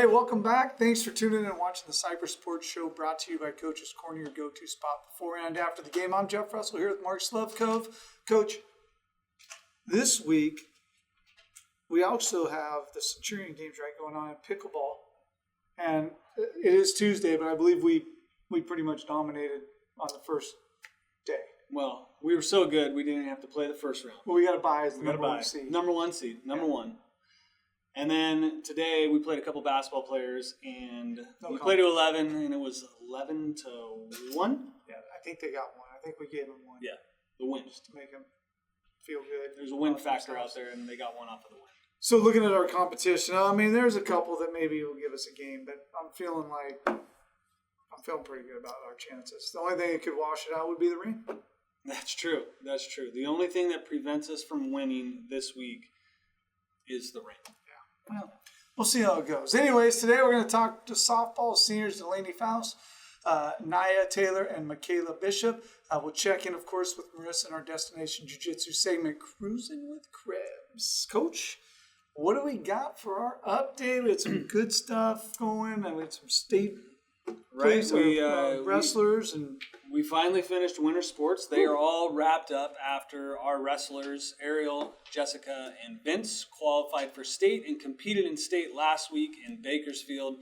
Hey, welcome back. Thanks for tuning in and watching the Cypress Sports Show, brought to you by Coach's Corner, your go-to spot before and after the game. I'm Jeff Russell here with Mark Slevcove. Coach, this week we also have the Centurion games going on in pickleball, and it is Tuesday, but I believe we pretty much dominated on the first day. Well, we were so good we didn't have to play the first round. Well, we got to buy as the number one seed. Number one. And then today we played a couple basketball players, and we played to 11, and it was 11-1. Yeah, I think they got one. I think we gave them one. Yeah, the win. Just to make them feel good. There's a win factor out there, and they got one off of the win. So looking at our competition, I mean, there's a couple that maybe will give us a game, but I'm feeling pretty good about our chances. The only thing that could wash it out would be the rain. That's true. The only thing that prevents us from winning this week is the rain. Well, we'll see how it goes. Anyways, today we're going to talk to softball seniors Delaney Faus, Naya Taylor, and Makayla Bishop. We'll check in, of course, with Marissa in our Destination Jiu-Jitsu segment, Kruisin with Krebs. Coach, what do we got for our update? We had some good stuff going. We had some state wrestlers. We finally finished winter sports. They are all wrapped up after our wrestlers, Ariel, Jessica, and Vince, qualified for state and competed in state last week in Bakersfield.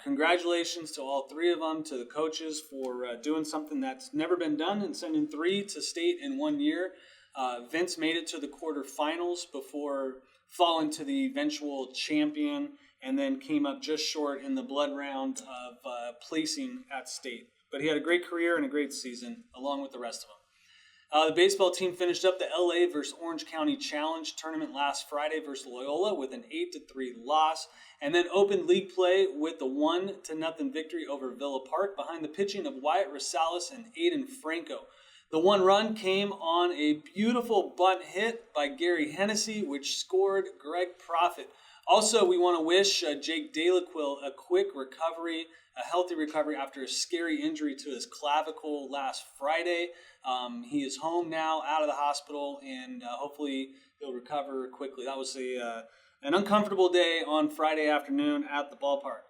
Congratulations to all three of them, to the coaches for doing something that's never been done and sending three to state in 1 year. Vince made it to the quarterfinals before falling to the eventual champion, and then came up just short in the blood round of placing at state. But he had a great career and a great season, along with the rest of them. The baseball team finished up the LA versus Orange County Challenge tournament last Friday versus Loyola with an 8-3 loss, and then opened league play with the 1-0 victory over Villa Park behind the pitching of Wyatt Rosales and Aiden Franco. The one run came on a beautiful bunt hit by Gary Hennessy, which scored Greg Profit. Also, we want to wish Jake Delaquil a quick recovery, a healthy recovery after a scary injury to his clavicle last Friday. He is home now, out of the hospital, and hopefully he'll recover quickly. That was an uncomfortable day on Friday afternoon at the ballpark.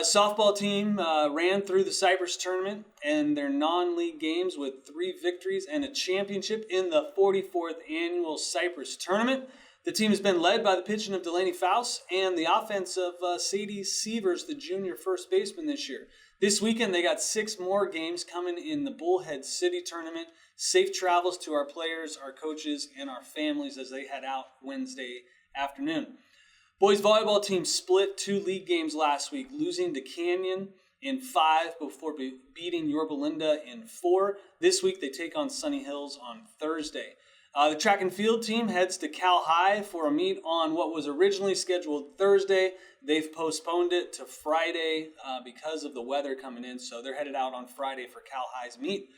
Softball team ran through the Cypress tournament and their non-league games with 3 victories and a championship in the 44th annual Cypress tournament. The team has been led by the pitching of Delaney Faus and the offense of Sadie Sievers, the junior first baseman this year. This weekend, they got 6 more games coming in the Bullhead City tournament. Safe travels to our players, our coaches, and our families as they head out Wednesday afternoon. Boys volleyball team split 2 league games last week, losing to Canyon in 5 before beating Yorba Linda in 4. This week, they take on Sunny Hills on Thursday. The track and field team heads to Cal High for a meet on what was originally scheduled Thursday. They've postponed it to Friday because of the weather coming in, so they're headed out on Friday for Cal High's meet.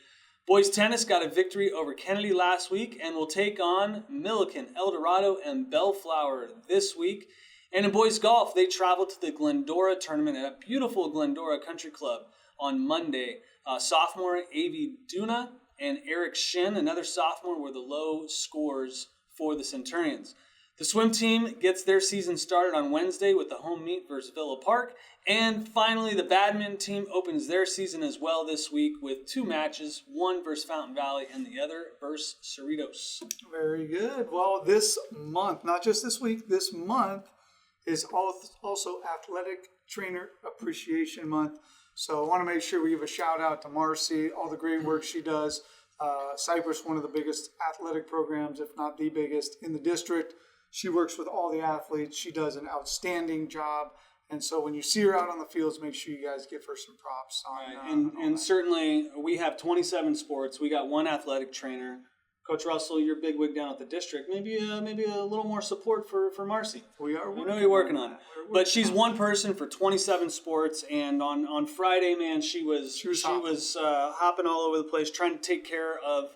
Boys tennis got a victory over Kennedy last week and will take on Milliken, El Dorado, and Bellflower this week. And in boys golf, they traveled to the Glendora tournament at a beautiful Glendora Country Club on Monday. Sophomore Avi Duna and Eric Shin, another sophomore, were the low scores for the Centurions. The swim team gets their season started on Wednesday with the home meet versus Villa Park. And finally, the badminton team opens their season as well this week with 2 matches, one versus Fountain Valley and the other versus Cerritos. Very good. Well, this month, not just this week, this month is also Athletic Trainer Appreciation Month. So I want to make sure we give a shout out to Marcy, all the great work she does. Cypress, one of the biggest athletic programs, if not the biggest in the district. She works with all the athletes. She does an outstanding job. And so when you see her out on the fields, make sure you guys give her some props. And certainly we have 27 sports. We got 1 athletic trainer. Coach Russell, you're bigwig down at the district. Maybe a little more support for Marcy. We are. I know you're working on it. But she's one person for 27 sports, and on Friday, man, she was hopping all over the place, trying to take care of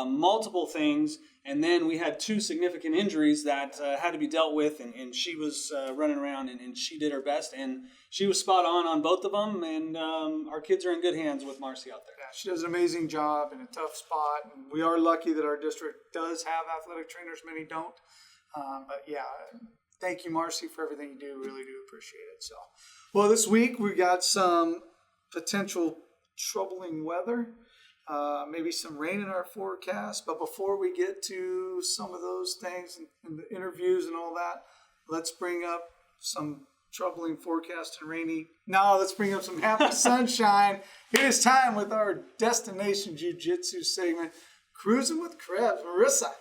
multiple things. And then we had 2 significant injuries that had to be dealt with, and she was running around, and she did her best, and she was spot on both of them. And our kids are in good hands with Marcy out there. Yeah, she does an amazing job in a tough spot. And we are lucky that our district does have athletic trainers. Many don't. But yeah, thank you, Marcy, for everything you do. Really do appreciate it. So, well, this week we got some potential troubling weather, maybe some rain in our forecast. But before we get to some of those things and the interviews and all that, let's bring up some troubling forecast and rainy. Now let's bring up some happy sunshine. It is time with our Destination Jiu-Jitsu segment, Kruisin with Krebs. Marissa.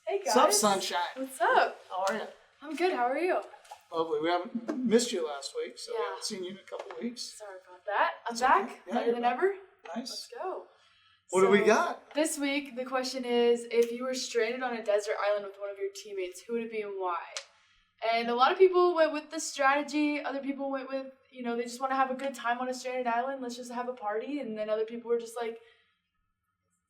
Hey guys. What's up, sunshine? What's up? How are you? I'm good. How are you? Lovely. We haven't missed you last week, so we Yeah. haven't seen you in a couple of weeks. Sorry about that. I'm It's back. okay. Yeah, Better you're than back. ever. Nice. Let's go. What do we got? This week, the question is, if you were stranded on a desert island with one of your teammates, who would it be and why? And a lot of people went with the strategy. Other people went with, they just want to have a good time on a stranded island. Let's just have a party. And then other people were just like,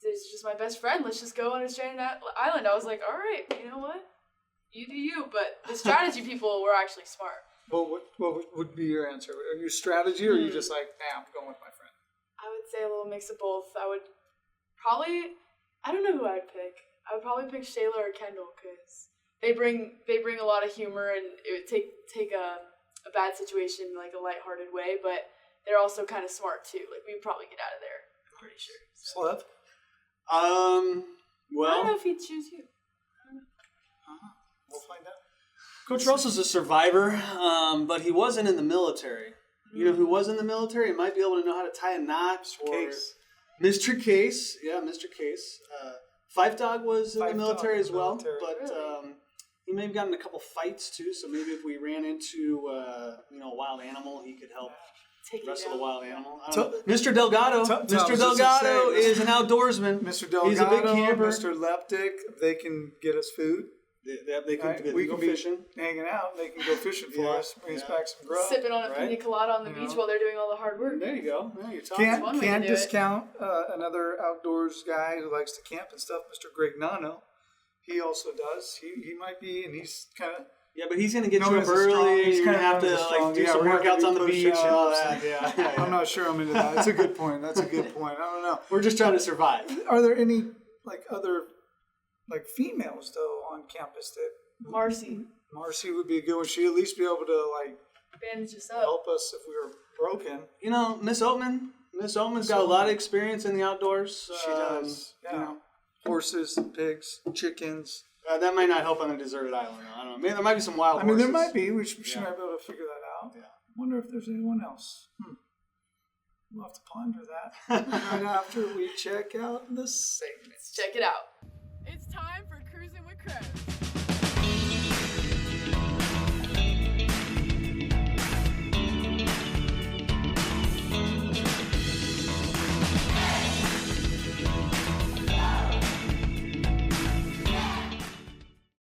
this is just my best friend. Let's just go on a stranded island. I was like, all right, you know what? You do you. But the strategy people were actually smart. Well, what would be your answer? Are you strategy or are you just like, nah, I'm going with my friend? I would say a little mix of both. I would probably, I don't know who I'd pick. I would probably pick Shayla or Kendall because they bring a lot of humor, and it would take a bad situation in like a lighthearted way, but they're also kind of smart too. Like we'd probably get out of there. I'm pretty sure. Slev? I don't know Well, if he'd choose you. We'll find out. Coach Russell's a survivor, but he wasn't in the military. You know who was in the military? He might be able to know how to tie a knot. Case. Mr. Case. Yeah, Mr. Case. Five Dog was in Five the military Dog as well, military. but Really? he may have gotten a couple fights too. So maybe if we ran into a wild animal, he could help Take you wrestle down. the wild animal. I Tell- don't know. Mr. Delgado. Tell- I was Mr. just gonna Delgado say, is an outdoorsman. Mr. Delgado, He's a big camper. Mr. Leptic, they can get us food. They can Right? go We can be fishing. hanging out. They can go fishing for Yeah, us. Bring us yeah. back some grub. Sipping on a Right? pina colada on the You beach know? while they're doing all the hard work. There you go. Yeah, you're talking. One way to Can't do it. discount another outdoors guy who likes to camp and stuff, Mr. Greg Nano. He also does. He might be, and he's kind of. Yeah, but he's gonna get No, you he's up a strong- early. he's You're kinda gonna have to known as strong. like do Yeah, some we're gonna have workouts to on do the beach and all push-ups that. Yeah. I'm not sure I'm into that. That's a good point. That's a good point. I don't know. We're just trying to survive. Are there any other females though on campus that Marcy, Marcy would be a good one? She'd at least be able to bandage us up. help us if we were broken. You know, Miss Oatman. Miss Oatman's got a lot of experience in the outdoors. She does. You Yeah. know, Horses, pigs, chickens. that might not help on a deserted island. Though. I don't know. Maybe there might be some wild. I mean, there horses. might be. She Yeah. might be able to figure that out. Yeah. Wonder if there's anyone else. We'll have to ponder that right after we check out the segment. Let's check it out. It's time for Kruisin with Krebs.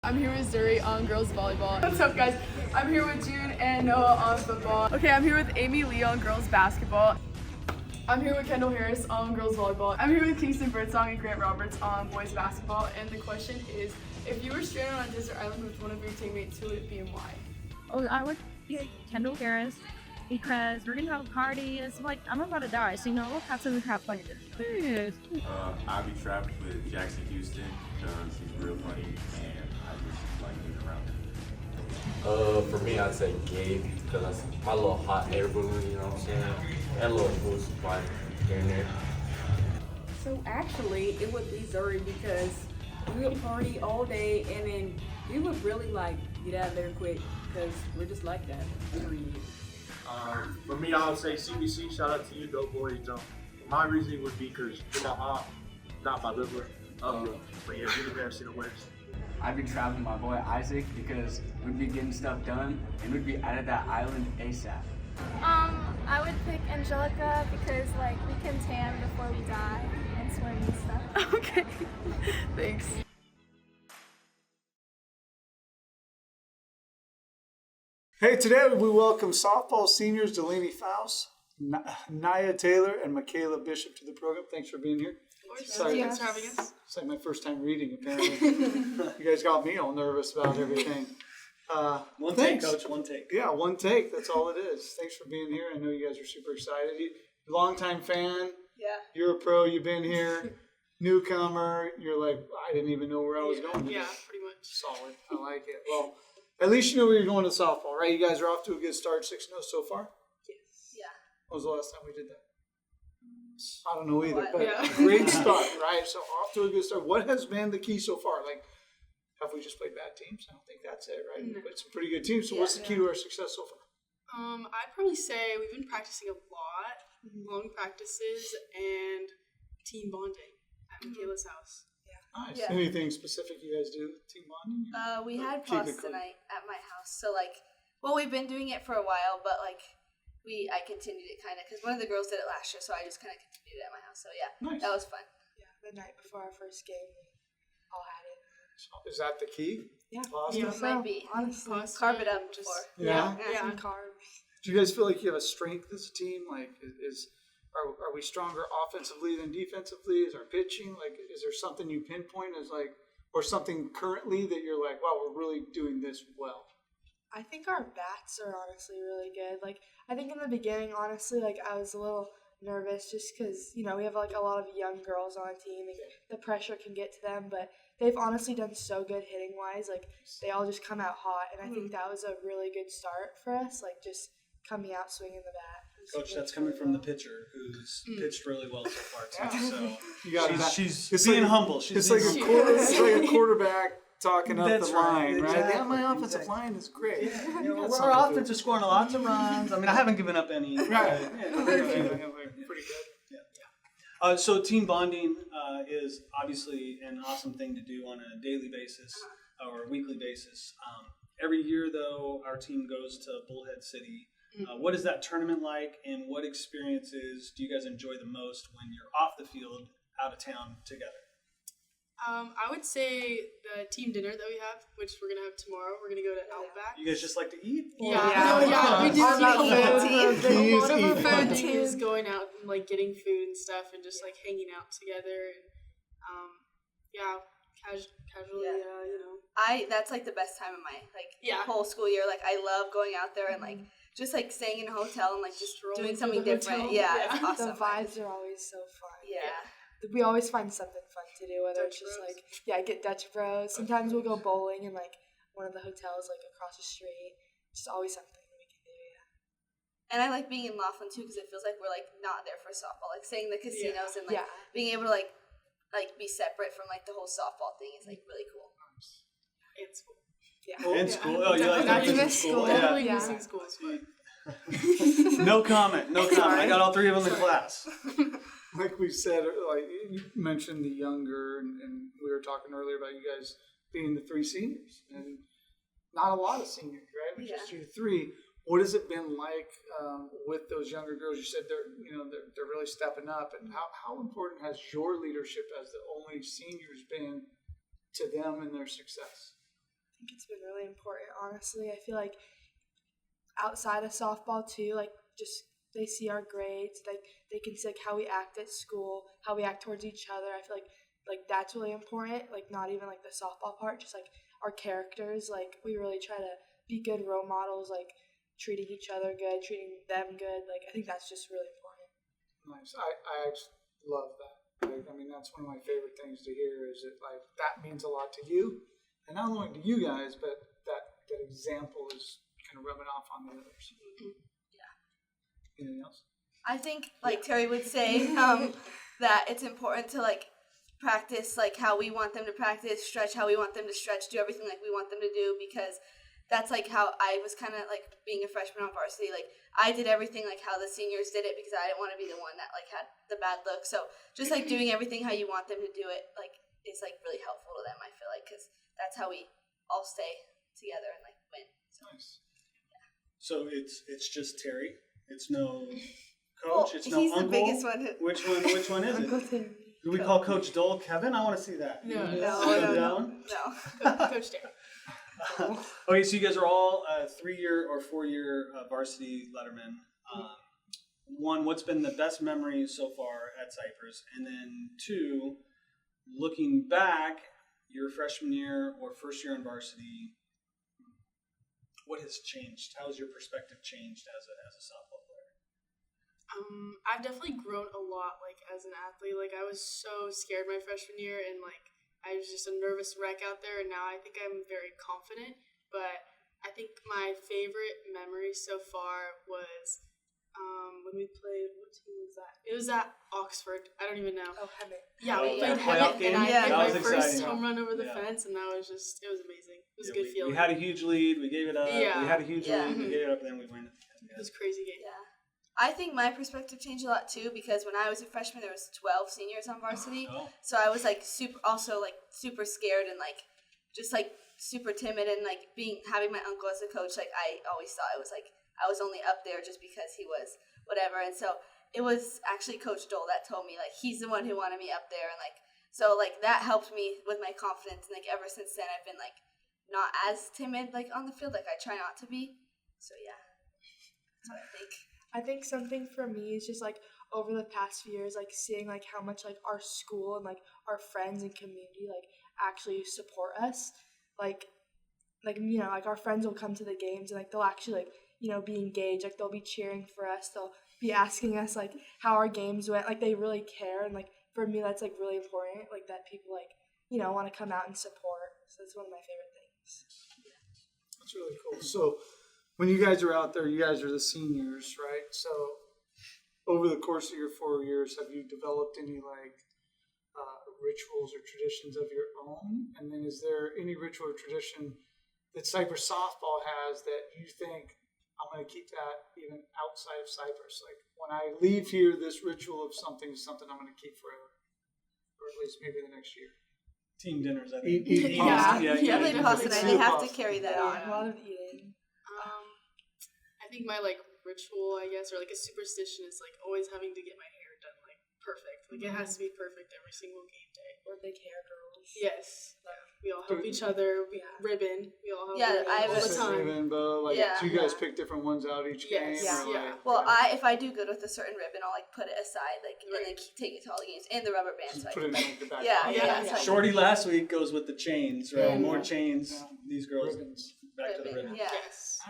I'm here with Zuri on girls volleyball. What's up, guys? I'm here with June and Noah on football. Okay, I'm here with Amy Lee on girls basketball. I'm here with Kendall Harris on girls volleyball. I'm here with Kingston Birdsong and Grant Roberts on boys basketball. And the question is, if you were stranded on a desert island with one of your teammates, who would it be and why? Oh, I would pick Kendall Harris because we're gonna have a party. It's like I'm about to die, so we'll have to have fun. I'll be trapped with Jackson Houston because he's real funny and I just like being around him. For me, I'd say Gabe because that's my little hot air balloon, you know what I'm saying? And a little food supply here and there. So actually, it would be Zuri because we would party all day and then we would really get out of there quick because we're just like that. For me, I would say CBC. Shout out to you, dope boy. My reasoning would be because you're my mom, not my liver. But yeah, you're the best in the West. I'd be traveling with my boy Isaac because we'd be getting stuff done and we'd be out of that island ASAP. I would pick Angelica because we can tan before we die and swim and stuff. Okay, thanks. Hey, today we welcome softball seniors Delaney Faus, Naya Taylor, and Makayla Bishop to the program. Thanks for being here. Sorry, Thanks for having us. it's like my first time reading, apparently. You guys got me all nervous about everything. One thanks. take, Coach. One take. Yeah, one take. That's all it is. Thanks for being here. I know you guys are super excited. Longtime fan. Yeah. You're a pro. You've been here. Newcomer. You're like, I didn't even know where I was going. Yeah, pretty much. Solid. I like it. Well, At least you know where you're going to softball, right? You guys are off to a good start, 6-0 so far. Yeah. When was the last time we did that? I don't know either, but Yeah. great start, right? So off to a good start. What has been the key so far? Like, have we just played bad teams? I don't think that's it, right? We played some pretty good teams. So what's the key to our success so far? I'd probably say we've been practicing a lot, long practices, and team bonding at Makayla's house. Nice. Yeah. Anything specific you guys do? Team bonding? We had Keep it pros clean. tonight at my house. So we've been doing it for a while, but I continued it kind of because one of the girls did it last year, so I just kind of continued it at my house. So yeah, Nice. that was fun. Yeah, the night before our first game, we all had it. Is that the key? Yeah. Pasta? It might be. Honestly. Carve it up before. Yeah. Some carbs. Do you guys feel like you have a strength as a team? Like, are we stronger offensively than defensively? Is our pitching is there something you pinpoint as or something currently that you're like, wow, we're really doing this well? I think our bats are honestly really good. I think in the beginning, honestly, I was a little nervous just because, we have a lot of young girls on a team and the pressure can get to them, but they've honestly done so good hitting wise. They all just come out hot, and I think that was a really good start for us, just coming out swinging the bat. Coach, that's coming from the pitcher who's pitched really well so far too. So You got she's it's being like- humble. It's like a quarterback talking up That's the line, right, right? Yeah, exactly, my offensive line is great. Our offense is scoring lots of runs. I mean, I haven't given up any. Right. Pretty good. Yeah. So team bonding is obviously an awesome thing to do on a daily basis or weekly basis. Every year, though, our team goes to Bullhead City. What is that tournament like, and what experiences do you guys enjoy the most when you're off the field, out of town together? I would say the team dinner that we have, which we're gonna have tomorrow. We're gonna go to Outback. You guys just like to eat? Yeah, we do. All about A food. lot of our Food food is going out and getting food and stuff, and just hanging out together. And casually, That's the best time of my Yeah. whole school year. I love going out there and just staying in a hotel and just doing something the different. hotel. Yeah, Yeah. it's awesome. The vibes are always so fun. Yeah. We always find something fun to do, whether Dutch it's just Bros. get Dutch Bros. Sometimes we'll go bowling in one of the hotels across the street. Just always something we can do. Yeah. And I like being in Laughlin too because it feels like we're not there for softball. Staying in the casinos and Yeah. being able to be separate from the whole softball thing is really cool. It's cool. Yeah. In school? Oh, you like Not to to miss miss school? school. Yeah. Definitely Yeah. missing schools, but No comment. No comment. I got all three of them in class. Like we said, you mentioned the younger, and we were talking earlier about you guys being the three seniors, and not a lot of seniors, right? But just you three. What has it been like with those younger girls? You said they're really stepping up, and how important has your leadership as the only seniors been to them and their success? I think it's been really important, honestly. I feel outside of softball too, just they see our grades, they can see how we act at school, how we act towards each other. I feel like that's really important. Not even the softball part, just our characters. We really try to be good role models, treating each other good, treating them good. I think that's just really important. Nice. I actually love that. I mean, that's one of my favorite things to hear is that means a lot to you, and not only to you guys, but that example is kind of rubbing off on the others. Anything else? I think, Terry would say, that it's important to practice how we want them to practice, stretch how we want them to stretch, do everything we want them to do, because that's how I was kind of being a freshman on varsity. I did everything how the seniors did it because I didn't want to be the one that had the bad look. So just doing everything how you want them to do it is really helpful to them. I feel because that's how we all stay together and win. So. Nice. So it's just Terry. It's no coach. It's no he's uncle. the biggest one. Which one is Uncle it? Terry. Do we call Coach Dole Kevin? I want to see that. No. No. Coach Terry. Okay, so you guys are all 3-year or 4-year varsity lettermen. One, what's been the best memory so far at Cypress? And then 2, looking back, your freshman year or first year in varsity, what has changed? How has your perspective changed as a softball player? I've definitely grown a lot, as an athlete. I was so scared my freshman year, and I was just a nervous wreck out there, and now I think I'm very confident. But I think my favorite memory so far was when we played. What team was that? It was at Oxford. I don't even know. Oh, Hemet. Yeah, we Yeah, played playoff Hemet, game. and I Yeah. hit That my was first exciting. home run over the Yeah. fence, and it was amazing. It was a Yeah, good feeling. We had a huge lead. We gave it up. Yeah. We had a huge Yeah. lead. We gave it up, and then we win. It was a crazy game. Yeah. I think my perspective changed a lot too because when I was a freshman, there was 12 seniors on varsity. Oh. So I was like super scared and like just like super timid and like having my uncle as a coach. Like I always thought it was like I was only up there just because he was whatever. And so it was actually Coach Dole that told me like he's the one who wanted me up there and like so like that helped me with my confidence. And like ever since then, I've been like not as timid like on the field. Like I try not to be. So yeah, that's what I think. I think something for me is just like over the past few years, like seeing like how much like our school and like our friends and community like actually support us. Like you know, like our friends will come to the games and like they'll actually like, you know, be engaged. Like they'll be cheering for us. They'll be asking us like how our games went. Like they really care. And like for me, that's like really important. Like that people like, you know, want to come out and support. So that's one of my favorite things. That's really cool. So when you guys are out there, you guys are the seniors, right? So over the course of your 4 years, have you developed any like rituals or traditions of your own? And then is there any ritual or tradition that Cypress softball has that you think I'm going to keep that even outside of Cypress? Like when I leave here, this ritual of something is something I'm going to keep forever, or at least maybe the next year. Team dinners, I think. Eat Definitely pasta night. They have to pasta. carry that on. A lot of eating. I think my like ritual, I guess, or like a superstition is like always having to get my hair done like perfect. Like it has to be perfect every single game day. We're big hair girls. Yes. We all help each other. Ribbon. We all help. Yeah, ribbon I have all a- the time. Ribbon, bow, like, Yeah. do you guys pick different ones out each Yes. game? Yeah. Or Yeah. like, Well, if I do good with a certain ribbon, I'll like put it aside, like and then take it to all the games and the rubber bands. just So I put it can- in like the back. Yeah, pocket. yeah. So I- Shorty last week goes with the chains, right? Yeah. More chains. Yeah. These girls Ribbons. back to the ribbon. Yeah. Yes.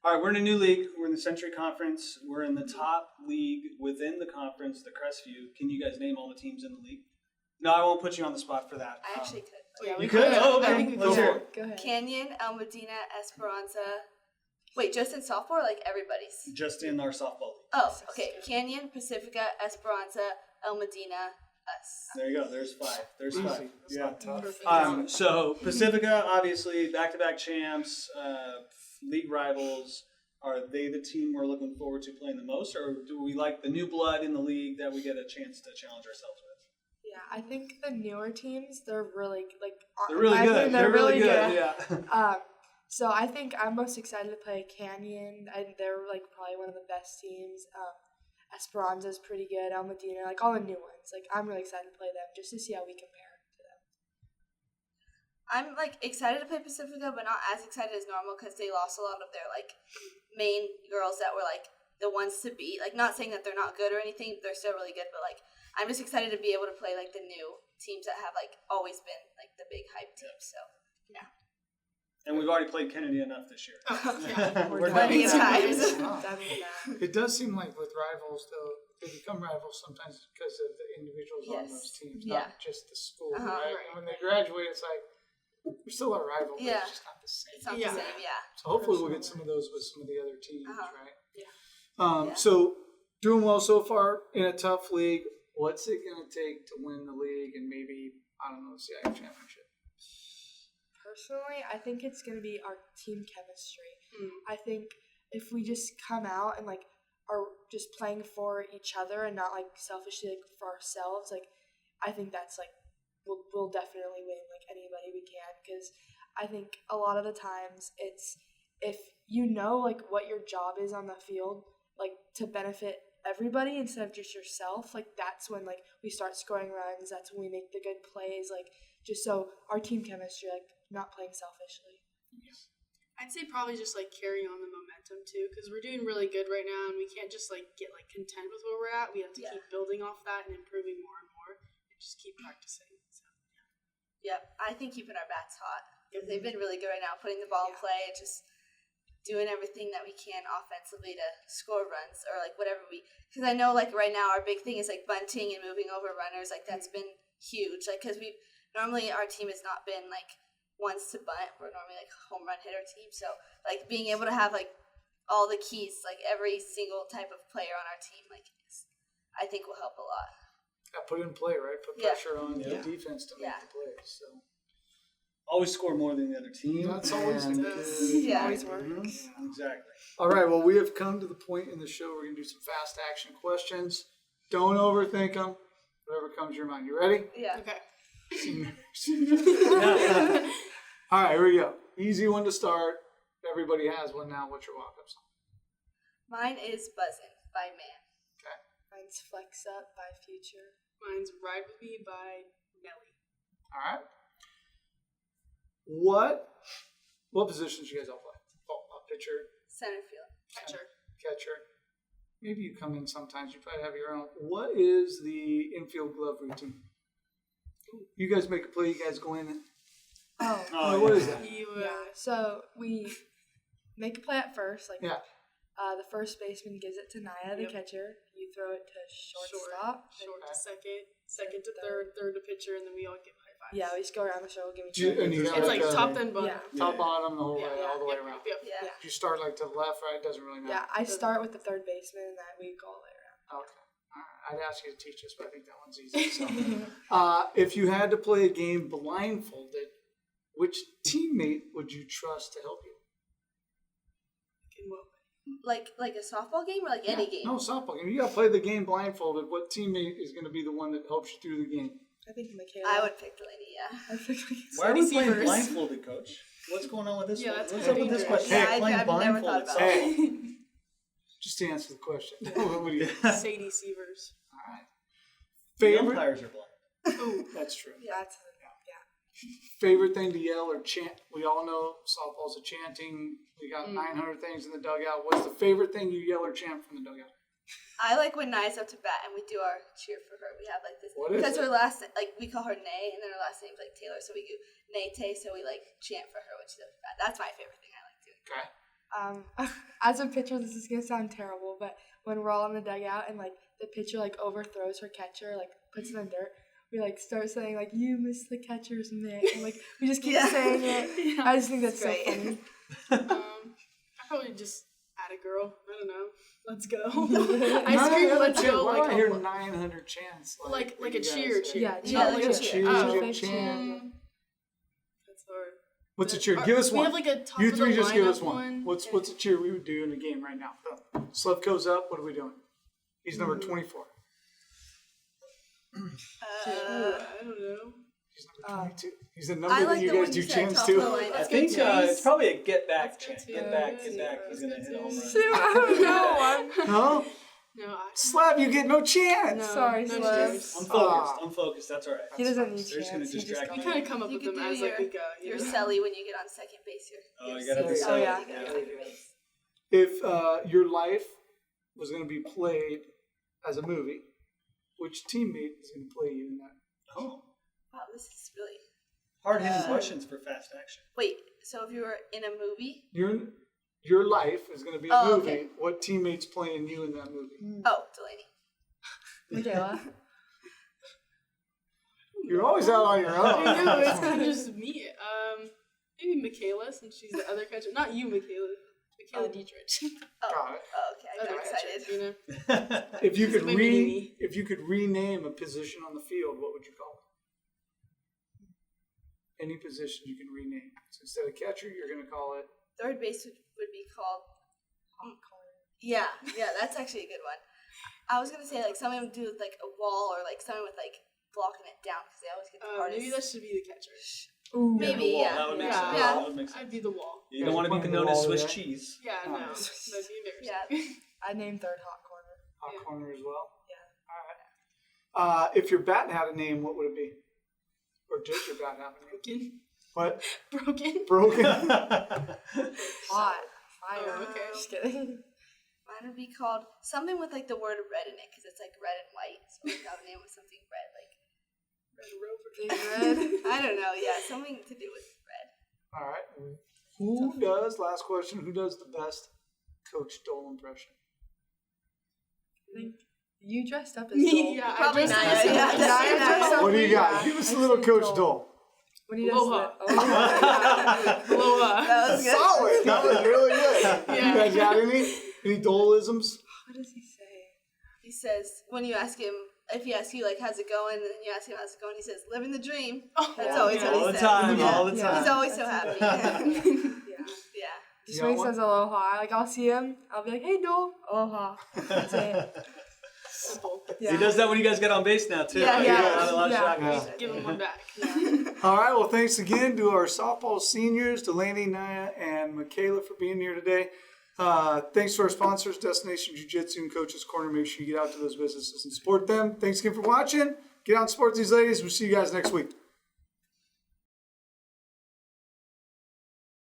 All right, we're in a new league. We're in the Century Conference. We're in the top league within the conference, the Crestview. Can you guys name all the teams in the league? No, I won't put you on the spot for that. I actually could. Yeah, You we could? Oh, I okay. think we Let's could. hear it. Go ahead. Canyon, El Medina, Esperanza. Wait, just in softball or like everybody's? Just in our softball league. Oh, okay. Canyon, Pacifica, Esperanza, El Medina, us. There you go. There's five. There's Easy. five. That's Yeah. not tough. Perfect. So Pacifica, obviously, back-to-back champs, league rivals. Are they the team we're looking forward to playing the most, or do we like the new blood in the league that we get a chance to challenge ourselves with? Yeah, I think the newer teams, they're really like. They're really in my good. opinion, They're really good. Yeah. So I think I'm most excited to play Canyon. They're like probably one of the best teams. Esperanza's pretty good. El Medina, like all the new ones. Like I'm really excited to play them just to see how we compare to them. I'm like excited to play Pacifica, but not as excited as normal because they lost a lot of their like main girls that were like the ones to beat. Like not saying that they're not good or anything, they're still really good. But like I'm just excited to be able to play like the new teams that have like always been like the big hype teams. So yeah. And we've already played Kennedy enough this year. We're done plenty with of that. times. Done with that. It does seem like with rivals, though, they become rivals sometimes because of the individuals on Yes. those teams, Yeah. not just the school, Uh-huh. right? Right. And when they graduate, it's like, we're still a rival, but Yeah. it's just not the same. It's not Yeah. the same. Yeah. So hopefully we'll get some of those with some of the other teams, Uh-huh. right? Yeah. Yeah. So doing well so far in a tough league. What's it going to take to win the league and maybe, I don't know, the CIF championship? Personally, I think it's going to be our team chemistry. Mm. I think if we just come out and like are just playing for each other and not like selfishly like for ourselves, like I think that's like we'll definitely win like anybody we can, because I think a lot of the times it's if you know like what your job is on the field, like to benefit everybody instead of just yourself, like that's when like we start scoring runs, that's when we make the good plays, like just so our team chemistry, like not playing selfishly. I'd say probably just like carrying on the momentum too, because we're doing really good right now, and we can't just like get like content with where we're at. We have to keep building off that and improving more and more, and just keep practicing. So Yep. I think keeping our bats hot because they've been really good right now, putting the ball in play and just doing everything that we can offensively to score runs or like whatever we. Because I know like right now our big thing is like bunting and moving over runners. Like that's been huge. Like because we normally our team has not been like wants to bunt. We're normally like a home run hitter team, so like being able to have like all the keys, like every single type of player on our team, like I think will help a lot. Put it in play, right? Put pressure on the defense to make the plays. So Always score more than the other team. that's always Always works. Exactly. All right. Well, we have come to the point in the show we're going to do some fast action questions. Don't overthink them. Whatever comes to your mind. You ready? Yeah. Okay. All right. Here we go. Easy one to start. Everybody has one now. What's your walk-up song? Mine is Buzzin' by Man. Mine's Flex Up by Future. Mine's Ride With Me by Nelly. All right. What positions you guys all play? Pitcher, Center field. catcher. Maybe you come in sometimes. You probably have your own. What is the infield glove routine? You guys make a play. You guys go in. What is that? Yeah. So we make a play at first. Like the first baseman gives it to Naya, the catcher. You throw it to shortstop. Short to second to third to pitcher, and then we all give high fives. Yeah, we just go around the show, give each It's like top then bottom. Top bottom the whole way, all the way around. Yeah. You start like to the left, right? It doesn't really matter. Yeah, I start with the third baseman, and that we go all the way around. Okay. All right. I'd ask you to teach us, but I think that one's easy. So, if you had to play a game blindfolded, which teammate would you trust to help you? Like a softball game or like any game? No, softball game. You got to play the game blindfolded. What teammate is going to be the one that helps you through the game? I think Makayla. I would pick Delaney, yeah. Why are we playing blindfolded, Coach? What's going on with this one? What's up with this question? Yeah, I've never thought about it. Just to answer the question. What do you Sadie Sievers. All right. The umpires are blind. Oh, that's true. Yeah. Favorite thing to yell or chant? We all know softball's a chanting. We got 900 things in the dugout. What's the favorite thing you yell or chant from the dugout? I like when Naya's up to bat and we do our cheer for her. We have like this because her last we call her Nay and then her last name's like Taylor, so we do Nay Tay, so we like chant for her when she's up to bat. That's my favorite thing I like doing. Okay. As a pitcher, this is gonna sound terrible, but when we're all in the dugout and like the pitcher like overthrows her catcher, like puts it in the dirt, we like start saying like "You missed the catcher's mitt," and like we just keep saying it. I just think that's so funny. I probably just add a girl. I don't know. Let's go. I scream, let's go. Why Like do I hear 900 chants? like a cheer. Yeah, like a cheer. Chant. That's hard. What's a cheer? Give us one. We have like a top You of three the just give us lineup one. What's a cheer we would do in the game right now? Slevcove's up. What are we doing? He's number 24. I don't know. He's number 22. He's the number I that like you the guys one do you said, chants top to. of the line. I think it's probably a get back chant. Get back. He's gonna hit a home run. I don't know. No? No, Slav, you get no chance. No, Sorry, no Slav. cheers. I'm focused. That's all right. He doesn't need They're just gonna chance. He just distract We me. kind of come up You with could them do as like we go. your celly when you get on second base. Oh, you gotta do Oh, yeah. You get on second base. If your life was going to be played as a movie, which teammate is going to play you in that? Oh, Wow, this is really hard-hitting questions for fast action. wait. So if you were in a movie, Your life is going to be a Oh, movie. okay. What teammate's playing you in that movie? oh, Delaney. Makayla. You're always out on your own. I know, it's kind of just me. Maybe Makayla, since she's the other catcher. Not you, Makayla. Makayla Dietrich. Got it. Oh, okay. I got Other excited. catcher, you know? If you could My mini-me. if you could rename a position on the field, what would you call it? Any position you can rename. So instead of catcher, you're going to call it. Third base would be called. Yeah, that's actually a good one. I was gonna say like something would do with like a wall or like something with like blocking it down because they always get the hardest. Maybe that should be the catcher. Ooh. Maybe, yeah. That would make Yeah. sense. Yeah. That would make sense. I'd be the wall. You don't want to be known as Swiss Yeah. cheese. Yeah, Oh. no. That'd be embarrassing. Yeah. I named third hot corner. Hot Yeah. corner as well? Yeah. All right. If your bat had a name, what would it be? Or does your bat have a name? Broken. What? Broken. Broken? Hot. Fire. Oh, okay. Just kidding. Mine would be called something with like the word red in it because it's like red and white. So we have a name with something red, like Big red. I don't know. Yeah, something to do with red. All right. Who does, last question, who does the best Coach Dole impression? You dressed up as Me, Dole. yeah. Probably I Naya. dressed Yeah, up as Naya Naya. dressed up. What do you got? Yeah. Give us a I little think Coach Dole. Dole. When he does Aloha. the Aloha. That was good. Solid. That was really good. Yeah. You guys got any dualisms? What does he say? He says when you ask him, if he asks you like how's it going, and then you ask him how's it going, he says living the dream. That's always what he All the says. time, Yeah. all the time. He's always so happy. Yeah. Just You when he got one? says aloha, like I'll see him, I'll be like, hey, Dole, aloha. That's it. Simple. Yeah. He does that when you guys get on base now too. Yeah, You yeah, got a lot of yeah. shotguns. Give him one back. All right. Well, thanks again to our softball seniors, Delaney, Naya, and Makayla for being here today. Thanks to our sponsors, Destination Jiu-Jitsu and Coach's Corner. Make sure you get out to those businesses and support them. Thanks again for watching. Get out and support these ladies. We'll see you guys next week.